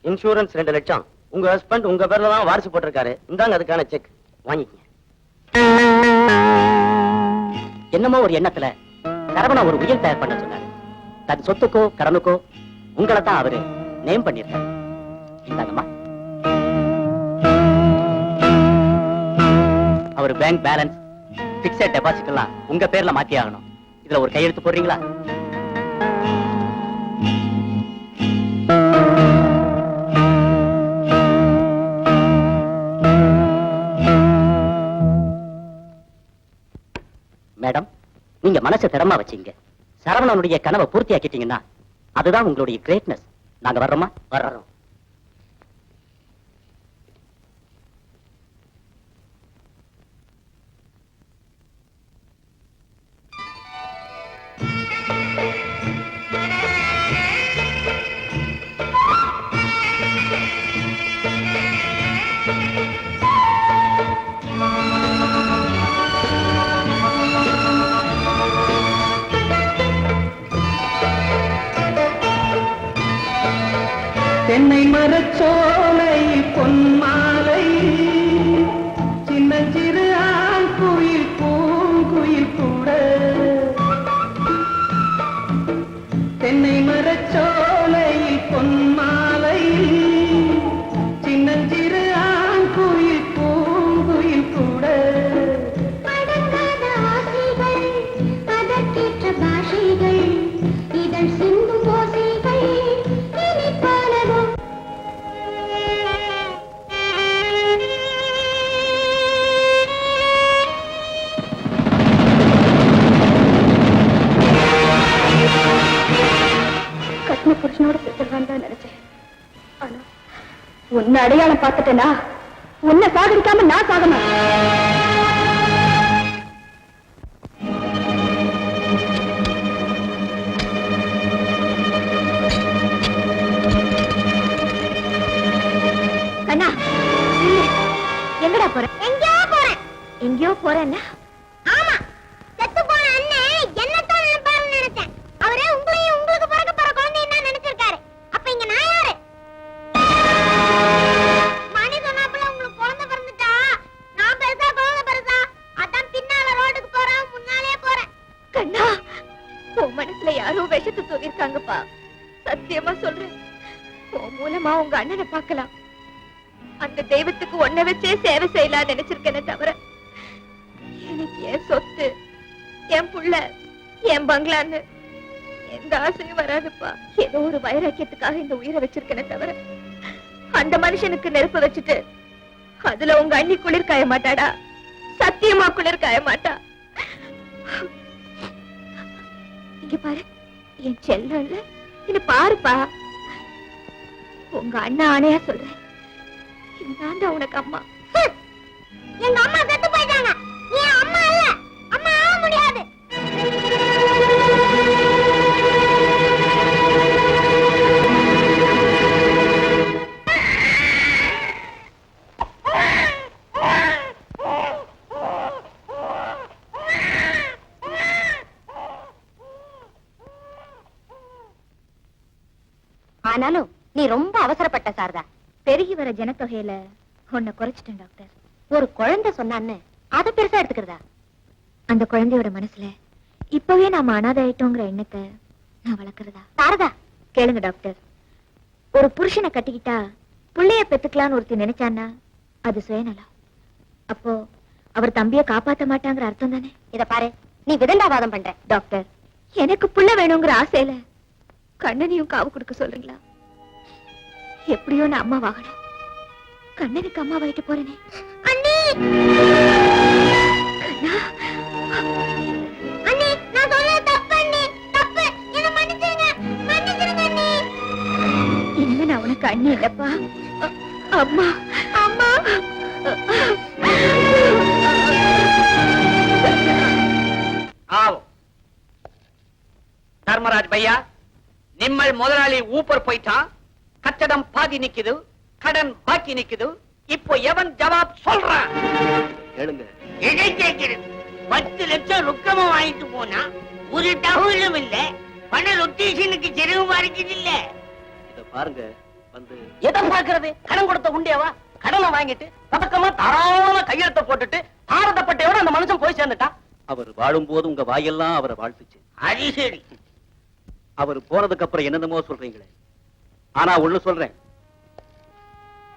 Insurance 2 லட்சம். உங்க husband உங்க பேர்ல தான் வாரிசு போட்டிருக்காரு. இந்தாங்க அதுக்கான செக் வாங்கிக்கங்க. என்னமோ ஒரு எண்ணத்துல சரவணா ஒரு உயில் தயார் பண்ண சொன்னாரு. தன் சொத்துக்கோ கடனுக்கோ உங்களை தான் அவரு நேம் பண்ணிருக்காரு. இந்தாங்கம்மா. அவர் பேங்க் பேலன்ஸ், பிக்ஸட் டெபாசிட் எல்லாம் உங்க பேர்ல மாத்தி ஆகணும். இதுல ஒரு கையெழுத்து போடுறீங்களா? மேடம், நீங்க மனசை திடமா வச்சீங்க. சரவணனுடைய கனவை பூர்த்தி ஆக்கிட்டீங்கன்னா அதுதான் உங்களுடைய கிரேட்னஸ். நாங்க வர்றோமா? வர்றோம். தென்னை மரச்சோலை பொன்மாலை சின்னஞ்சிறு ஆண் குயில் பூங்குயில் கூட தென்னை மரச்சோலை பொன்மாலை சின்னஞ்சிறு ஆண் குயில் பூங்குயில் கூட அதற்கேற்ற பாஷைகள் இதழ் சிந்தும் ஓசைகள் புருஷனோட பெற்றதான் தான் நினைச்சேன். ஆனா உன்னை அடையாளம் பார்த்துட்டேனா உன்னை சாகடிக்காம நான் சாக மாட்டேன். கண்ணா, எங்கடா போற? எங்கேயோ போறேன். எங்கேயோ போறேன்னா? ஆமா, செத்து போன அண்ணன் என்னத்தான் நினைப்பாருன்னு நினைச்சேன். அவரே உங்களையும் உங்களுக்கு பிறகு பிற குழந்தை என்ன நினைச்சிருக்காரு. அப்ப இங்க நான் யாரு? மணி சொன்னாப்புல உங்களுக்கு குழந்தை பிறந்துட்டா நான் பெருசா குழந்தை பெருசா? அதான் பின்னால ரோட்டுக்கு போறேன், முன்னாலே போறேன். கண்ணா, உன் மனசுல யாரோ விஷத்தை தூக்கிருக்காங்கப்பா. சத்தியமா சொல்றேன், உன் மூலமா உங்க அண்ணனை பார்க்கலாம். அந்த தெய்வத்துக்கு ஒன்ன வச்சே சேவை செய்யலாம் நினைச்சிருக்கேனே தவிர எனக்கு என் சொத்து, என் புள்ள, என் பங்களான்னு எந்த ஆசையும் வராதுப்பா. ஏதோ ஒரு வைராக்கியத்துக்காக இந்த உயிரை வச்சிருக்கேனே தவிர அந்த மனுஷனுக்கு நெருப்பு வச்சுட்டு அதுல உங்க அண்ணி குளிர் காய மாட்டாடா. சத்தியமா குளிர் காய மாட்டா. இங்க பாரு, என் செல்ல என்ன பாருப்பா. உங்க அண்ணா ஆணையா சொல்றேன், நான் தான் உனக்கு அம்மா. எங்க அம்மா செத்து போயிட்டாங்க. நீ அம்மா இல்ல, அம்மா ஆக முடியாது. ஆனாலும் நீ ரொம்ப அவசரப்பட்ட சாரதா. பெருகி வர ஜனத்தொகையில உன்னை குறைச்சிட்டேன் டாக்டர். ஒரு குழந்தை சொன்னான்னு அதை பெருசா எடுத்துக்கிறதா? அந்த குழந்தையோட மனசுல இப்பவே நாம அனாதை ஆயிட்டோங்கிற எண்ணத்தை நான் வளர்க்கறதா? சாரதா, கேளுங்க டாக்டர். ஒரு புருஷனை கட்டிக்கிட்டா புள்ளைய பெத்துக்கலான்னு ஒருத்தி நினைச்சான்னா அது சுயநலம். அப்போ அவர் தம்பிய காப்பாத்த மாட்டாங்கிற அர்த்தம் தானே? இத பாரு, நீ விதண்டாவாதம் பண்ற. டாக்டர், எனக்கு புள்ள வேணுங்கிற ஆசையில கண்ணனையும் காவு கொடுக்க சொல்றீங்களா? எப்படியோ நான் அம்மா வாகனம். கண்ணனுக்கு அம்மா வாயிட்டு போறேனே. அண்ணி, கண்ணா, அண்ணி, நான் சொல்றது தப்பு அண்ணி, தப்பு. என்ன மன்னிச்சிடுங்க, மன்னிச்சிடுங்க அண்ணி. இனிமே நான் உனக்கு அண்ணி இல்லப்பா, அம்மா. அம்மா, ஆவோ தர்மராஜ் பையா, நிம்மல் முதலாளி ஊப்பர் போயிட்டான். கட்டடம் பாதி நிக்குது, கடன் பாக்கி நிக்குது. இப்போ எவன் ஜவாப் சொல்றான்? கேளுங்க. எதை கேட்கிறது? 10 லட்சம் ரொக்கமா வாங்கிட்டு போனா ஒரு தகவலும் இல்ல. பண ரொட்டேஷனுக்கு செலவு மாறிக்குது இல்ல. இத பாருங்க, வந்து எதை பாக்குறது? கடன் கொடுத்த உண்டியவா? கடனை வாங்கிட்டு பதக்கமா தாராளமா கையெழுத்த போட்டுட்டு பாரதப்பட்டையோட அந்த மனுஷன் போய் சேர்ந்துட்டான். அவர் வாழும்போது உங்க வாயெல்லாம் அவரை வாழ்த்துச்சு. அது சரி. அவர் போனதுக்கு அப்புறம் என்னென்னமோ சொல்றீங்களே, ஆனா ஒண்ணு சொல்றேன்,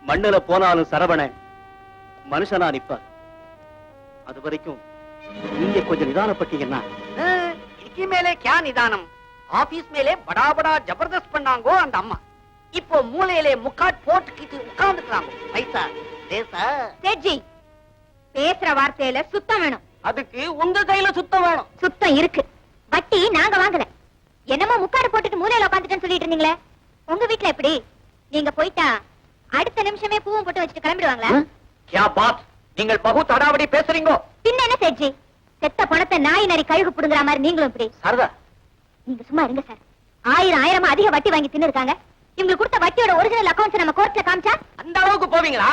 மண்ணுல போனாலும் சரவண மனுஷனா நிப்பார். அது வரைக்கும் நீங்க கொஞ்சம் நிதானப்பட்டீங்கன்னா. இதுக்கு மேலே கியா நிதானம்? ஆபீஸ் மேலே படா படா ஜபர்தஸ்த் பண்ணாங்கோ அந்த அம்மா. இப்போ மூலையிலே முக்காட் போட்டுக்கிட்டு உட்கார்ந்துக்கிறாங்க. பைசா பேசா சேட்ஜி, பேசுற வார்த்தையில சுத்தம் வேணும். அதுக்கு உங்க கையில சுத்தம் வேணும். சுத்தம் இருக்கு, வட்டி நாங்க வாங்கல. என்னமோ முக்காடு போட்டுட்டு மூலையில உட்காந்துட்டேன்னு சொல்லிட்டு இருந்தீங்களே, உங்க வீட்டுல எப்படி? நீங்க போயிட்டா அடுத்த நிமிஷமே பூவும் போட்டு வச்சுட்டு கிளம்பிடுவாங்களா? கியா பாத், நீங்கள் பகு தடாவடி பேசுறீங்க. பின்ன என்ன சேட்ஜி, செத்த பணத்தை நாய் நரி கழுகு புடுங்குற மாதிரி நீங்களும் இப்படி? சரதா, நீங்க சும்மா இருங்க சார். ஆயிரமா அதிக வட்டி வாங்கி தின்னு இருக்காங்க. இவங்களுக்கு கொடுத்த வட்டியோட ஒரிஜினல் அக்கவுண்ட்ஸ் நம்ம கோர்ட்ல காமிச்சா அந்த அளவுக்கு போவீங்களா?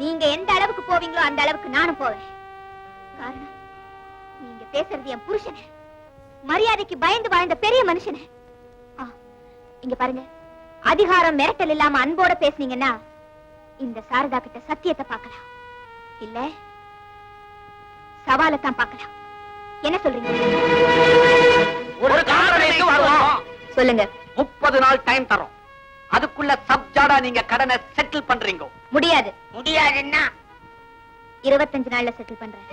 நீங்க எந்த அளவுக்கு போவீங்களோ அந்த அளவுக்கு நானும் போவேன். காரணம், நீங்க பேசுறது என் புருஷன், மரியாதைக்கு பயந்து வாழ்ந்த பெரிய மனுஷன். இங்க பாருங்க, அதிகாரம் மிரட்டல் இல்லாம அன்போட பேசுனீங்கன்னா இந்த சாரதா கிட்ட சத்தியத்தை பார்க்கலாம், இல்ல சவாலை தான் பார்க்கலாம். என்ன சொல்றீங்க? ஒரு காரணத்துக்கு வருவோம். சொல்லுங்க. 30 நாள் டைம் தரோம். அதுக்குள்ள சப்ஜாடா நீங்க கடனை செட்டில் பண்றீங்க. முடியாது. முடியாதுன்னா 25 நாள்ல செட்டில் பண்றேன்.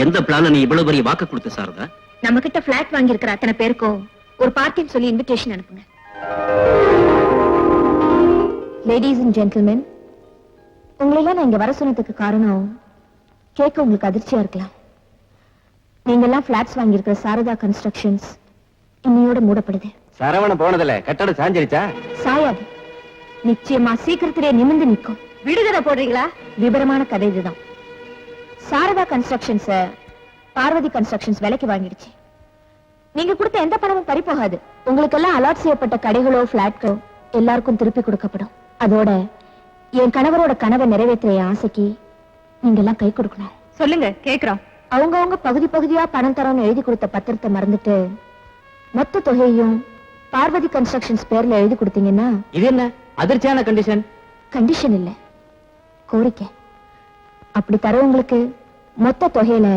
எந்த பிளான நீ இவ்வளவு பெரிய வாக்கு கொடுத்த சாரதா? நம்ம கிட்ட பிளாட் வாங்கி இருக்கிற அத்தனை பேருக்கும் ஒரு பார்ட்டின்னு சொல்லி இன்விடேஷன் அனுப்புங்க. லேடிஸ் அண்ட் ஜென்டில்மென், உங்களெல்லாம் நான் இங்க வர சொன்னதுக்கு காரணம் கேட்க உங்களுக்கு அதிர்ச்சியா இருக்கலாம். நீங்க எல்லாம் பிளாட்ஸ் வாங்கி இருக்கிற சாரதா கன்ஸ்ட்ரக்ஷன்ஸ் இன்னையோட மூடப்படுது. சரவண போனதுல கட்டடம் சாஞ்சிருச்சா? சாயாது, நிச்சயமா சீக்கிரத்திலே நிமிர்ந்து நிற்கும். விடுதலை போடுறீங்களா? விவரமான கதை இதுதான். சாரதா கன்ஸ்ட்ரக்ஷன்ஸ் பார்வதி கன்ஸ்ட்ரக்ஷன்ஸ் விலைக்கு வாங்கிடுச்சு. நீங்க கொடுத்த எந்த பணமும் பறி போகாது. உங்களுக்கு எல்லாம் அலாட் செய்யப்பட்ட கடைகளோ பிளாட்களோ எல்லாருக்கும் திருப்பி கொடுக்கப்படும். அதோட என் கணவரோட கனவை நிறைவேற்ற என் ஆசைக்கு நீங்க எல்லாம் கை கொடுக்கணும். சொல்லுங்க, கேக்குறோம். அவங்க பகுதி பகுதியா பணம் தரோன்னு எழுதி கொடுத்த பத்திரத்தை மறந்துட்டு மொத்த தொகையையும் பார்வதி கன்ஸ்ட்ரக்ஷன்ஸ் பேர்ல எழுதி கொடுத்தீங்கன்னா. இது என்ன அதிர்ச்சியான கண்டிஷன்? கண்டிஷன் இல்ல, கோரிக்கை. அப்படி தரவங்களுக்கு மொத்த தொகையில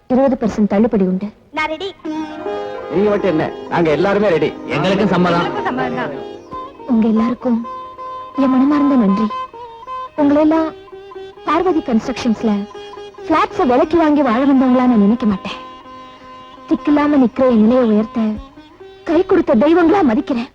20% தள்ளுபடி உண்டு. நான் ரெடி. நீங்க மட்டும் என்ன, நாங்க எல்லாருமே ரெடி. எங்களுக்கும் சம்மதம். உங்க எல்லாருக்கும் என் மனமார்ந்த நன்றி. உங்களெல்லாம் பார்வதி கன்ஸ்ட்ரக்ஷன்ஸ்ல பிளாட்ஸ் விலைக்கு வாங்கி வாழ வந்தவங்களா நான் நினைக்க மாட்டேன். திக்கில்லாம நிக்கிற என் நிலையை உயர்த்த கை கொடுத்த தெய்வங்களா மதிக்கிறேன்.